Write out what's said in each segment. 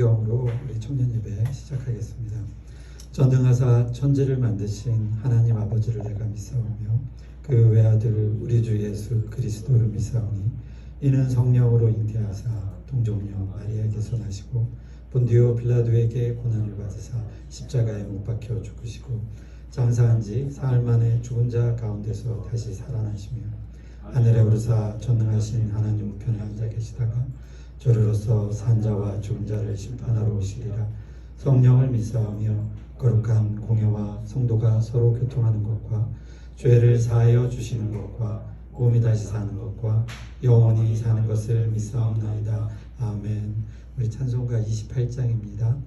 영으로 우리 청년 예배 시작하겠습니다. 전능하사 천지를 만드신 하나님 아버지를 내가 믿사오며 그 외아들 우리 주 예수 그리스도를 믿사오니 이는 성령으로 잉태하사 동정녀 마리아에게서 나시고 본디오 빌라도에게 고난을 받으사 십자가에 못 박혀 죽으시고 장사한 지 사흘 만에 죽은 자 가운데서 다시 살아나시며 하늘에 오르사 전능하신 하나님 우편에 앉아 계시다가 저로서 산자와 죽은 자를 심판하러 오시리라. 성령을 믿사오며 거룩한 공회와 성도가 서로 교통하는 것과 죄를 사하여 주시는 것과 몸이 다시 사는 것과 영원히 사는 것을 믿사옵나이다. 아멘. 우리 찬송가 28장입니다.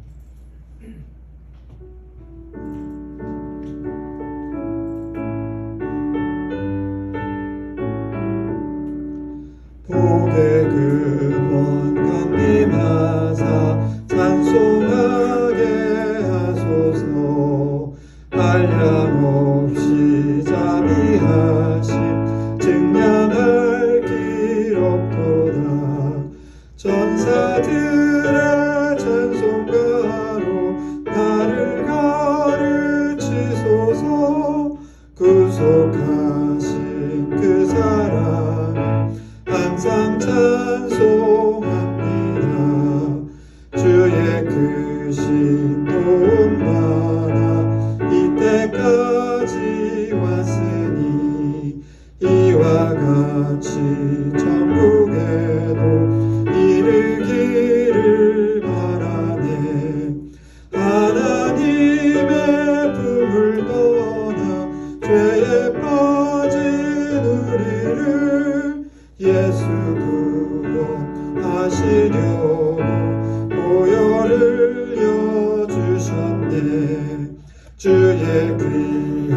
복의 근원 강림하사 찬송하게 하소서. 한량없이 자비하심 증량할 길 없도다. 전사들의 찬송가로 나를 가르치소서. 구속하신 그 사랑 항상 찬송합니다. 주의 크신 도움 받아 이때까지 왔으니 이와 같이 천국에도 이르기를 바라네. 하나님의 품을 떠나 죄에 빠진 우리를 예수 구원하시려고 보혈을 여주셨네. 주의 귀한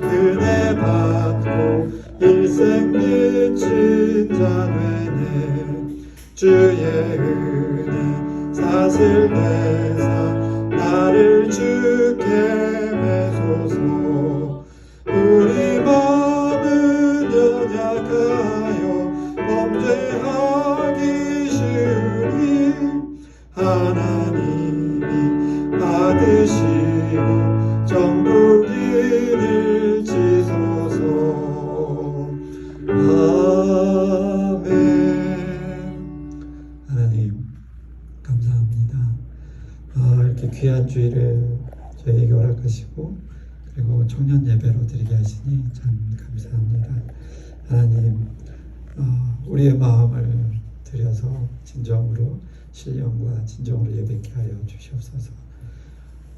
은혜 받고 일생 미친 자 되네. 주의 은혜 사슬 내사 나를 주께 매소서. 우리 마음은 연약하여 범죄하기 쉬우니 하나님이 받으시고 정국 이르시소서. 아멘. 하나님 감사합니다. 이렇게 귀한 주일을 저희에게 허락하시고 그리고 청년 예배로 드리게 하시니 참 감사합니다. 하나님 우리의 마음을 들여서 진정으로 신령과 진정으로 예배케 하여 주시옵소서.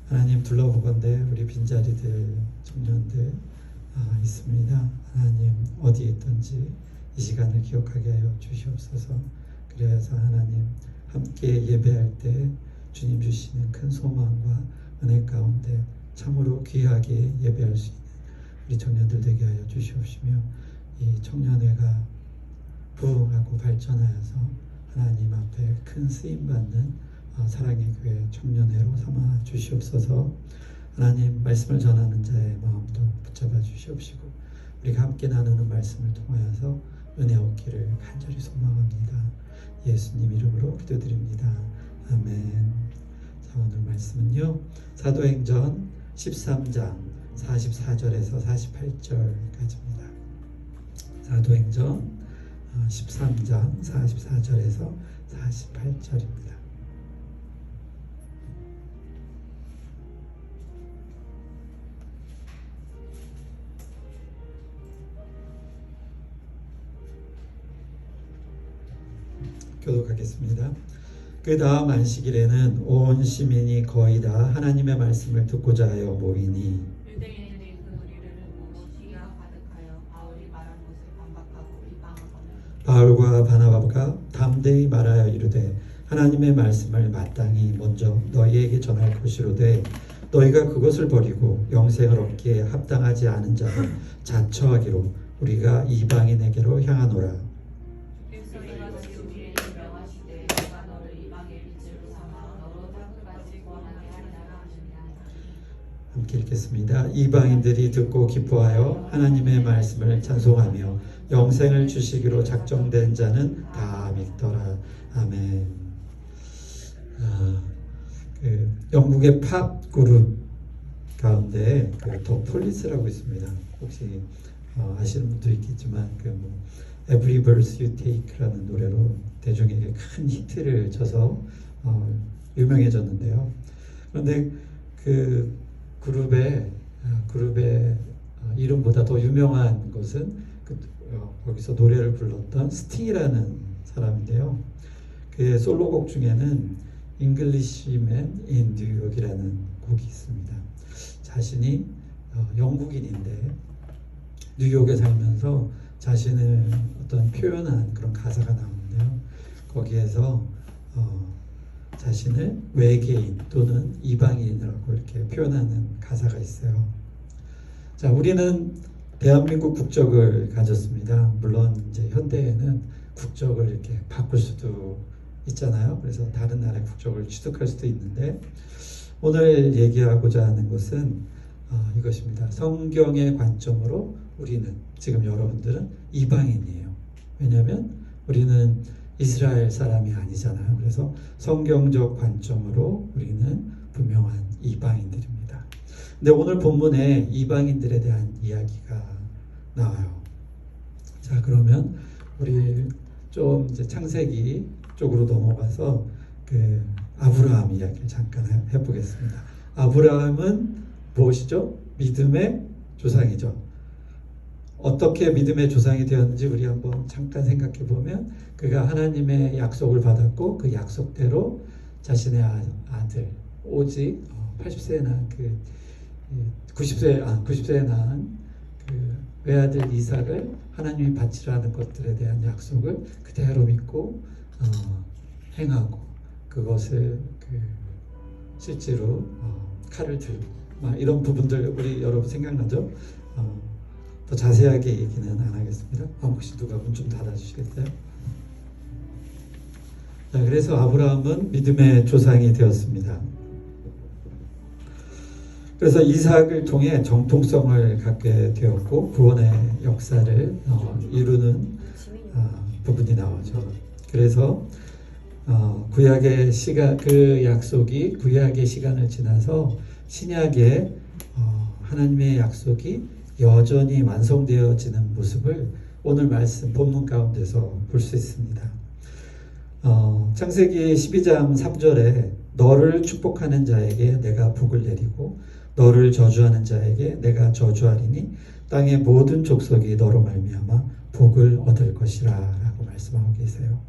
하나님 둘러보건대 우리 빈자리들 청년들 있습니다. 하나님 어디에 있든지 이 시간을 기억하게 하여 주시옵소서. 그래서 하나님 함께 예배할 때 주님 주시는 큰 소망과 은혜 가운데 참으로 귀하게 예배할 수 있는 우리 청년들 되게 하여 주시옵시며 이 청년회가 부흥하고 발전하여서 하나님 앞에 큰 쓰임받는 사랑의 교회 청년회로 삼아 주시옵소서. 하나님 말씀을 전하는 자의 마음도 붙잡아 주시옵시고 우리가 함께 나누는 말씀을 통하여서 은혜 얻기를 간절히 소망합니다. 예수님 이름으로 기도드립니다. 아멘. 자, 오늘 말씀은요 사도행전 13장 44절에서 48절까지입니다. 사도행전 13장 44절에서 48절입니다. 교독하겠습니다. 그 다음 안식일에는 온 시민이 거의 다 하나님의 말씀을 듣고자 하여 모이니 유대인들이 그 우리를 보고 시기가 가득하여 바울이 말한 것을 반박하고 비방하거늘 바울과 바나바가 담대히 말하여 이르되 하나님의 말씀을 마땅히 먼저 너희에게 전할 것이로되 너희가 그것을 버리고 영생을 얻기에 합당하지 않은 자를 자처하기로 우리가 이방인에게로 향하노라. 그래서 이같이 우리에게 명하시되 내가 너를 이방의 빛으로 삼아 너로 닭을 같이 구원하게 하리라 하시니라. 함께 읽겠습니다. 이방인들이 듣고 기뻐하여 하나님의 말씀을 찬송하며 영생을 주시기로 작정된 자는 다 믿더라. 아멘. 영국의 팝 그룹 가운데 더 폴리스라고 있습니다. 혹시 아시는 분도 있겠지만 Every Breath You Take라는 노래로 대중에게 큰 히트를 쳐서 유명해졌는데요. 그런데 그 그룹의 이름보다 더 유명한 것은 거기서 노래를 불렀던 스팅이라는 사람인데요. 그의 솔로곡 중에는 Englishman in New York이라는 곡이 있습니다. 자신이 영국인인데 뉴욕에 살면서 자신을 어떤 표현한 그런 가사가 나오는데요. 거기에서 자신을 외계인 또는 이방인이라고 이렇게 표현하는 가사가 있어요. 자, 우리는 대한민국 국적을 가졌습니다. 물론 이제 현대에는 국적을 이렇게 바꿀 수도 있잖아요. 그래서 다른 나라의 국적을 취득할 수도 있는데 오늘 얘기하고자 하는 것은 이것입니다. 성경의 관점으로 우리는 지금 여러분들은 이방인이에요. 왜냐하면 우리는 이스라엘 사람이 아니잖아요. 그래서 성경적 관점으로 우리는 분명한 이방인들입니다. 근데 오늘 본문에 이방인들에 대한 이야기가 나와요. 자, 그러면 우리 좀 이제 창세기 쪽으로 넘어가서 아브라함 이야기를 잠깐 해보겠습니다. 아브라함은 무엇이죠? 믿음의 조상이죠. 어떻게 믿음의 조상이 되었는지 우리 한번 잠깐 생각해 보면 그가 하나님의 약속을 받았고 그 약속대로 자신의 아들 오직 80세에 낳은 90세에 낳은 외아들 이삭을 하나님이 바치라는 것들에 대한 약속을 그대로 믿고 행하고 그것을 실제로 칼을 들고 이런 부분들 우리 여러분 생각나죠? 더 자세하게 얘기는 안 하겠습니다. 혹시 누가 문 좀 닫아주시겠어요? 자, 그래서 아브라함은 믿음의 조상이 되었습니다. 그래서 이삭을 통해 정통성을 갖게 되었고 구원의 역사를 이루는 부분이 나오죠. 그래서 구약의 시간 그 약속이 구약의 시간을 지나서 신약의 하나님의 약속이 여전히 완성되어지는 모습을 오늘 말씀 본문 가운데서 볼 수 있습니다. 창세기 12장 3절에 너를 축복하는 자에게 내가 복을 내리고 너를 저주하는 자에게 내가 저주하리니 땅의 모든 족속이 너로 말미암아 복을 얻을 것이라 라고 말씀하고 계세요.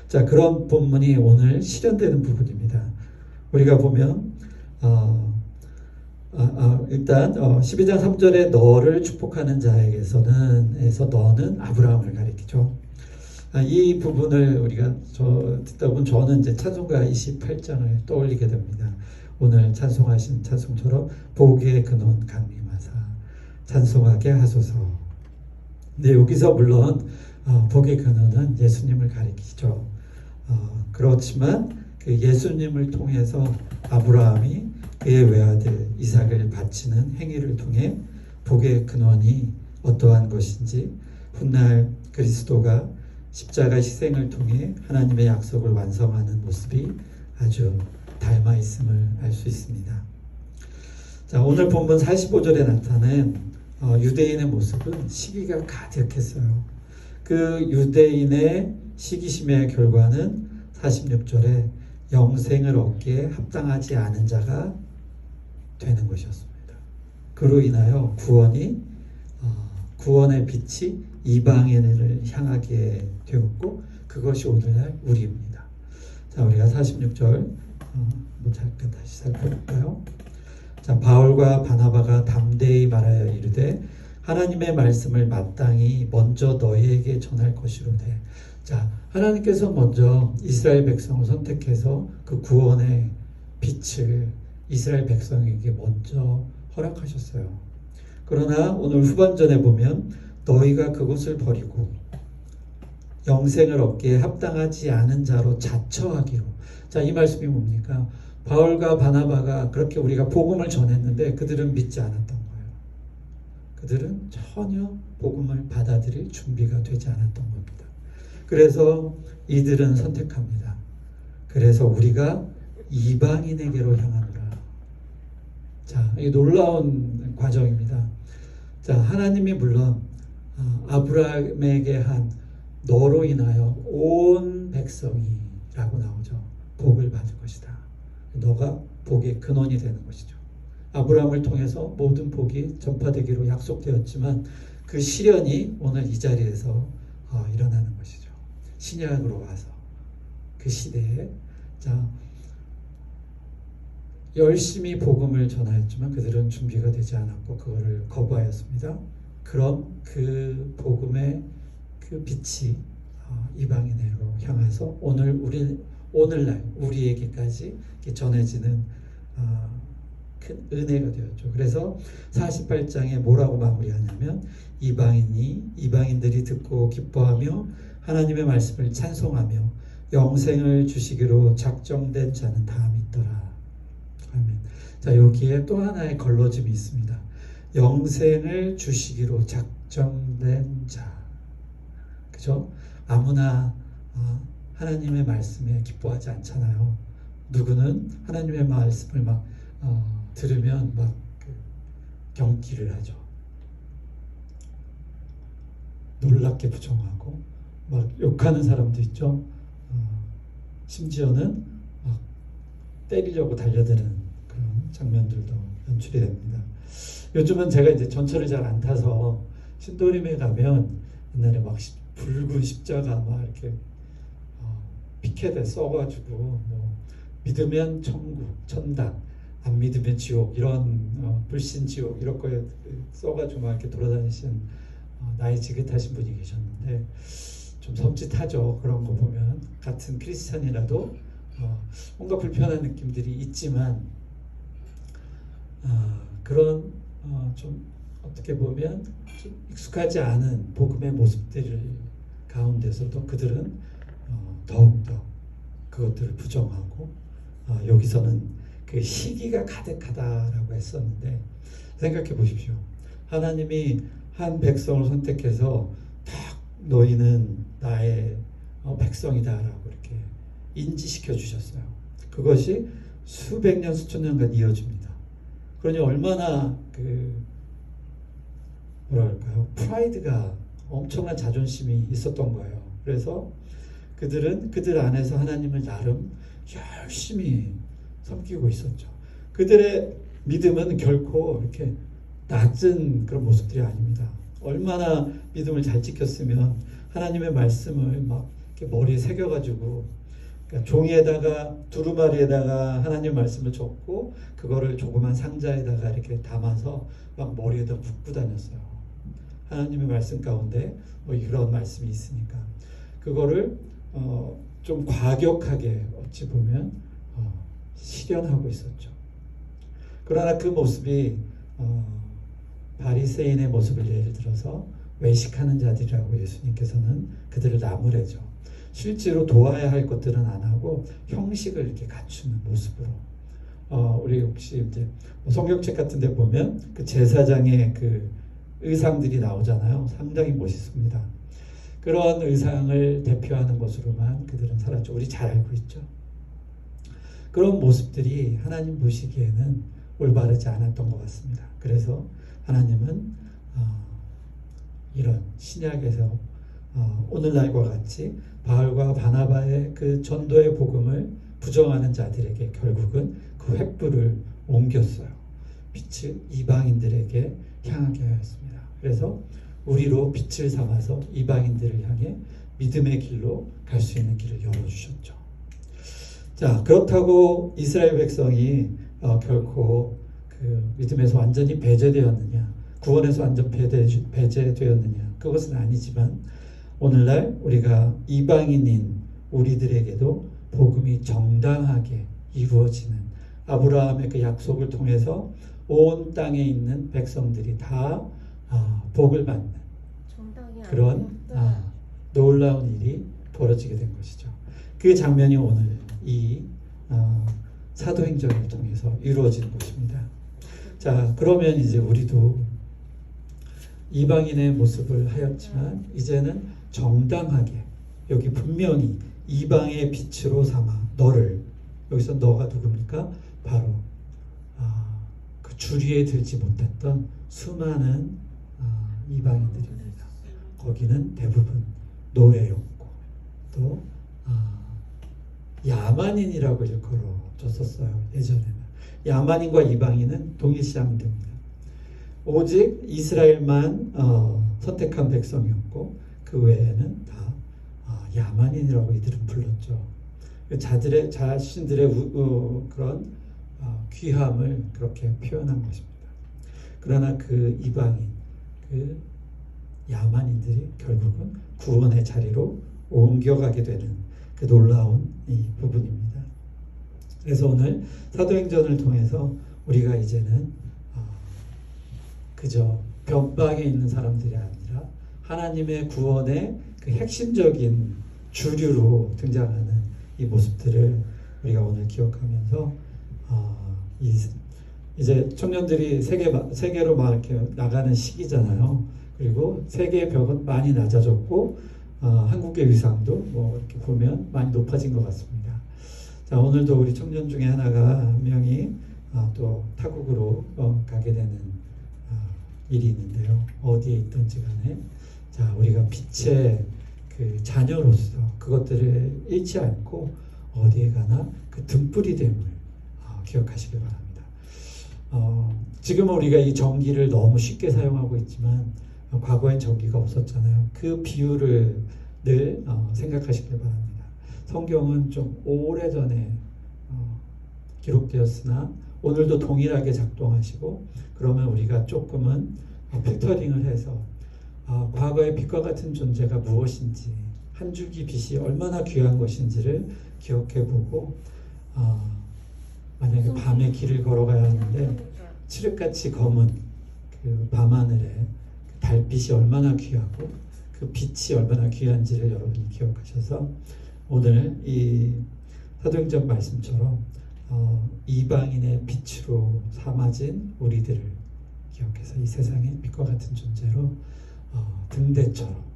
자, 그런 본문이 오늘 실현되는 부분입니다. 우리가 보면 일단 12장 3절에 너를 축복하는 자에게서는 너는 아브라함을 가리키죠. 이 부분을 우리가 듣다 보면 저는 이제 찬송가 28장을 떠올리게 됩니다. 오늘 찬송하신 찬송처럼 복의 근원 강림하사 찬송하게 하소서. 근데 여기서 물론 복의 근원은 예수님을 가리키죠. 그렇지만 그 예수님을 통해서 아브라함이 그의 외아들 이삭을 바치는 행위를 통해 복의 근원이 어떠한 것인지 훗날 그리스도가 십자가 희생을 통해 하나님의 약속을 완성하는 모습이 아주 닮아 있음을 알 수 있습니다. 자, 오늘 본문 45절에 나타낸 유대인의 모습은 시기가 가득했어요. 그 유대인의 시기심의 결과는 46절에 영생을 얻기에 합당하지 않은 자가 되는 것이었습니다. 그로 인하여 구원의 빛이 이방인을 향하게 되었고 그것이 오늘날 우리입니다. 자, 우리가 46절 잠깐 다시 살펴볼까요? 자, 바울과 바나바가 담대히 말하여 이르되 하나님의 말씀을 마땅히 먼저 너희에게 전할 것이로되. 자, 하나님께서 먼저 이스라엘 백성을 선택해서 그 구원의 빛을 이스라엘 백성에게 먼저 허락하셨어요. 그러나 오늘 후반전에 보면 너희가 그것을 버리고 영생을 얻기에 합당하지 않은 자로 자처하기로. 자, 이 말씀이 뭡니까? 바울과 바나바가 그렇게 우리가 복음을 전했는데 그들은 믿지 않았던 거예요. 그들은 전혀 복음을 받아들일 준비가 되지 않았던 겁니다. 그래서 이들은 선택합니다. 그래서 우리가 이방인에게로 향하노라. 자, 이 놀라운 과정입니다. 자, 하나님이 물론 아브라함에게 한 너로 인하여 온 백성이라고 나오죠. 복을 받을 것이다. 너가 복의 근원이 되는 것이죠. 아브라함을 통해서 모든 복이 전파되기로 약속되었지만 그 실현이 오늘 이 자리에서 일어나는 것이죠. 신약으로 와서 그 시대에 자 열심히 복음을 전하였지만 그들은 준비가 되지 않았고 그거를 거부하였습니다. 그럼 그 복음의 그 빛이 이방인으로 향해서 오늘날 우리에게까지 전해지는 큰 은혜가 되었죠. 그래서 48장에 뭐라고 마무리하냐면 이방인들이 듣고 기뻐하며 하나님의 말씀을 찬송하며 영생을 주시기로 작정된 자는 다 믿더라. 아멘. 자, 여기에 또 하나의 걸러짐이 있습니다. 영생을 주시기로 작정된 자. 그죠? 아무나 하나님의 말씀에 기뻐하지 않잖아요. 누구는 하나님의 말씀을 막 들으면 막 경기를 하죠. 놀랍게 부정하고 막 욕하는 사람도 있죠. 심지어는 막 때리려고 달려드는 그런 장면들도 연출이 됩니다. 요즘은 제가 이제 전철을 잘 안 타서 신도림에 가면 옛날에 막 붉은 십자가 막 이렇게 피켓에 써가지고 뭐 믿으면 천국, 천당, 안 믿으면 지옥 이런 불신 지옥 이런 거에 써가지고 막 이렇게 돌아다니신 나이 지긋하신 분이 계셨는데 좀 섬찟하죠. 그런 거 보면 같은 크리스찬이라도 뭔가 불편한 느낌들이 있지만 그런 좀 어떻게 보면 좀 익숙하지 않은 복음의 모습들 가운데서도 그들은 더욱더 그것들을 부정하고 여기서는 그 시기가 가득하다라고 했었는데 생각해 보십시오. 하나님이 한 백성을 선택해서 딱 너희는 나의 백성이다라고 이렇게 인지시켜 주셨어요. 그것이 수백 년 수천 년간 이어집니다. 그러니 얼마나 뭐랄까요, 프라이드가 엄청난 자존심이 있었던 거예요. 그래서 그들은 그들 안에서 하나님을 나름 열심히 섬기고 있었죠. 그들의 믿음은 결코 이렇게 낮은 그런 모습들이 아닙니다. 얼마나 믿음을 잘 지켰으면 하나님의 말씀을 막 이렇게 머리에 새겨가지고 그러니까 종이에다가 두루마리에다가 하나님 말씀을 적고 그거를 조그만 상자에다가 이렇게 담아서 막 머리에다 묶고 다녔어요. 하나님의 말씀 가운데 뭐 이런 말씀이 있으니까 그거를 좀 과격하게 어찌 보면 실현하고 있었죠. 그러나 그 모습이 바리새인의 모습을 예를 들어서 외식하는 자들이라고 예수님께서는 그들을 나무래죠. 실제로 도와야 할 것들은 안 하고 형식을 이렇게 갖추는 모습으로 우리 혹시 이제 성경책 같은 데 보면 그 제사장의 그 의상들이 나오잖아요. 상당히 멋있습니다. 그런 의상을 대표하는 것으로만 그들은 살았죠. 우리 잘 알고 있죠. 그런 모습들이 하나님 보시기에는 올바르지 않았던 것 같습니다. 그래서 하나님은 이런 신약에서 오늘날과 같이 바울과 바나바의 그 전도의 복음을 부정하는 자들에게 결국은 그 횃불을 옮겼어요. 빛을 이방인들에게 향하게 하였습니다. 그래서 우리로 빛을 삼아서 이방인들을 향해 믿음의 길로 갈 수 있는 길을 열어주셨죠. 자, 그렇다고 이스라엘 백성이 결코 그 믿음에서 완전히 배제되었느냐, 구원에서 완전 배제되었느냐, 그것은 아니지만 오늘날 우리가 이방인인 우리들에게도 복음이 정당하게 이루어지는 아브라함의 그 약속을 통해서 온 땅에 있는 백성들이 다 복을 받는 그런 놀라운 일이 벌어지게 된 것이죠. 그 장면이 오늘 이 사도행전을 통해서 이루어진 것입니다. 자, 그러면 이제 우리도 이방인의 모습을 하였지만 이제는 정당하게 여기 분명히 이방의 빛으로 삼아 너를 여기서 너가 누굽니까? 바로 그 주리에 들지 못했던 수많은 이방인들입니다. 거기는 대부분 노예였고 또 야만인이라고 일컬어졌었어요. 예전에는 야만인과 이방인은 동일시하면 됩니다. 오직 이스라엘만 선택한 백성이었고 그 외에는 다 야만인이라고 이들은 불렀죠. 자신들의 그런 귀함을 그렇게 표현한 것입니다. 그러나 그 이방인, 그 야만인들이 결국은 구원의 자리로 옮겨가게 되는 그 놀라운 이 부분입니다. 그래서 오늘 사도행전을 통해서 우리가 이제는 그저 변방에 있는 사람들이 아니라 하나님의 구원의 그 핵심적인 주류로 등장하는 이 모습들을 우리가 오늘 기억하면서 이제 청년들이 세계로 막 이렇게 나가는 시기잖아요. 그리고 세계의 벽은 많이 낮아졌고 한국의 위상도 뭐 이렇게 보면 많이 높아진 것 같습니다. 자, 오늘도 우리 청년 중에 하나가 한 명이 또 타국으로 가게 되는 일이 있는데요. 어디에 있든지 간에 자, 우리가 빛의 그 자녀로서 그것들을 잃지 않고 어디에 가나 그 등불이 됨을 기억하시길 바랍니다. 지금은 우리가 이 전기를 너무 쉽게 사용하고 있지만 과거엔 전기가 없었잖아요. 그 비유를 늘 생각하시길 바랍니다. 성경은 좀 오래전에 기록되었으나 오늘도 동일하게 작동하시고 그러면 우리가 조금은 필터링을 해서 과거의 빛과 같은 존재가 무엇인지 한 줄기 빛이 얼마나 귀한 것인지를 기억해보고 만약에 밤에 길을 걸어가야 하는데 칠흑같이 검은 그 밤하늘에 달빛이 얼마나 귀하고 그 빛이 얼마나 귀한지를 여러분이 기억하셔서 오늘 이 사도행전 말씀처럼 이방인의 빛으로 삼아진 우리들을 기억해서 이 세상의 빛과 같은 존재로 등대처럼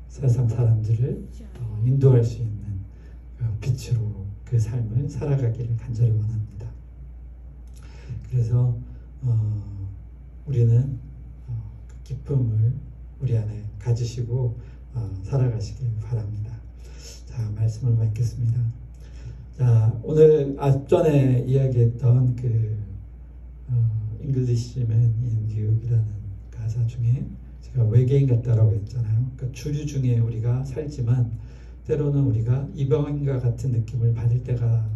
세상 사람들을 인도할 수 있는 빛으로 그 삶을 살아가기를 간절히 원합니다. 그래서 우리는 그 기쁨을 우리 안에 가지시고 살아가시길 바랍니다. 자, 말씀을 맺겠습니다. 자, 오늘 앞전에 이야기했던 그 English Man in Duke이라는 가사 중에 제가 외계인 같다라고 했잖아요. 그러니까 주류 중에 우리가 살지만 때로는 우리가 이방인과 같은 느낌을 받을 때가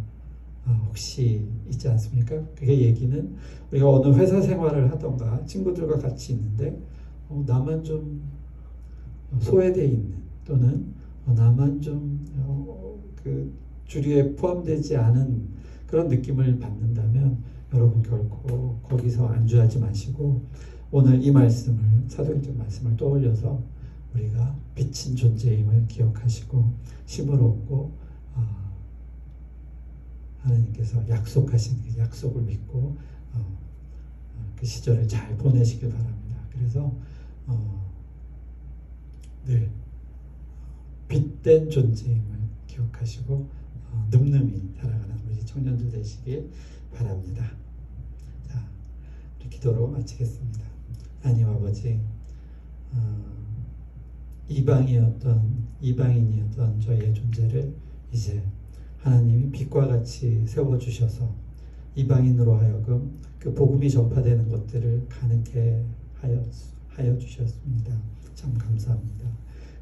혹시 있지 않습니까? 그게 얘기는 우리가 어느 회사 생활을 하던가 친구들과 같이 있는데 나만 좀 소외되어 있는 또는 나만 좀 그 주류에 포함되지 않은 그런 느낌을 받는다면 여러분 결코 거기서 안주하지 마시고 오늘 이 말씀을 사도행전 말씀을 떠올려서 우리가 빛인 존재임을 기억하시고 힘을 얻고 하나님께서 약속하신 그 약속을 믿고 그 시절을 잘 보내시길 바랍니다. 그래서 늘 빛된 존재임을 기억하시고 늠름히 살아가는 우리 청년들 되시길 바랍니다. 자, 우리 기도로 마치겠습니다. 하나님 아버지, 이방인이었던 저희의 존재를 이제 하나님이 빛과 같이 세워주셔서 이방인으로 하여금 그 복음이 전파되는 것들을 가능케 하여 주셨습니다. 참 감사합니다.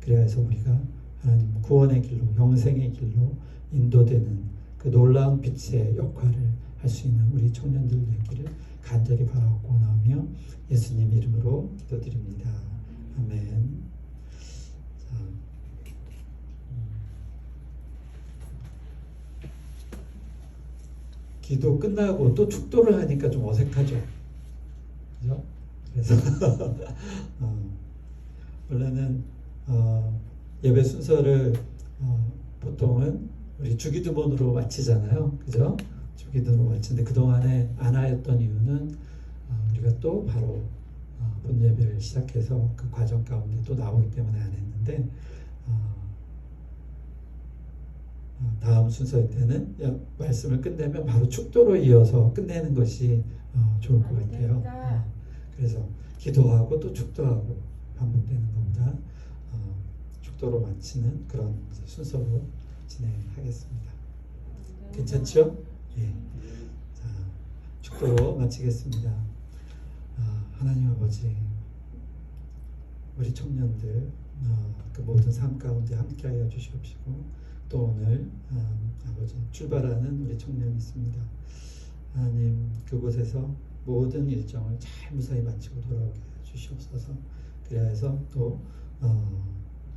그래서 우리가 하나님 구원의 길로 영생의 길로 인도되는 그 놀라운 빛의 역할을 할 수 있는 우리 청년들 되기를 간절히 바라고 원하며 예수님 이름으로 기도드립니다. 아멘. 자, 기도 끝나고 또 축도를 하니까 좀 어색하죠. 그죠? 그래서 원래는 예배 순서를 보통은 우리 주기도문으로 마치잖아요. 그죠? 주기도문으로 마치는데 그동안에 안 하였던 이유는 우리가 또 바로 본 예배를 시작해서 그 과정 가운데 또 나오기 때문에 안 했는데 다음 순서일 때는 말씀을 끝내면 바로 축도로 이어서 끝내는 것이 좋을 것 같아요. 그래서 기도하고 또 축도하고 반복되는 것보다 축도로 마치는 그런 순서로 진행하겠습니다. 괜찮죠? 예. 자, 축도로 마치겠습니다. 하나님 아버지, 우리 청년들 그 모든 삶 가운데 함께하여 주시옵시고 또 오늘 아버지 출발하는 우리 청년이 있습니다. 하나님 그곳에서 모든 일정을 잘 무사히 마치고 돌아오게 주시옵소서. 그래서 또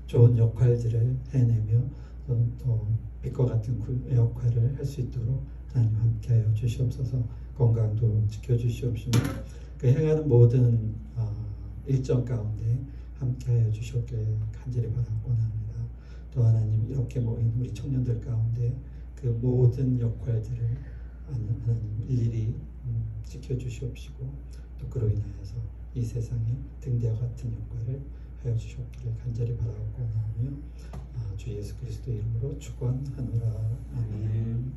좋은 역할들을 해내며 또 빛과 같은 역할을 할 수 있도록 하나님 함께하여 주시옵소서. 건강도 지켜주시옵시며 그 행하는 모든 일정 가운데 함께하여 주시옵길 간절히 바라고 원합니다. 또 하나님 이렇게 모인 우리 청년들 가운데 그 모든 역할들을 하나님 일일이 지켜주시옵시고 또 그로 인하여서 이 세상에 등대와 같은 역할을 하여 주시옵기를 간절히 바라고 원하며 주 예수 그리스도 이름으로 축원하노라. 아멘.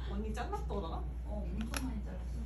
언니 잘랐더라? 엄청 많이 잘랐어.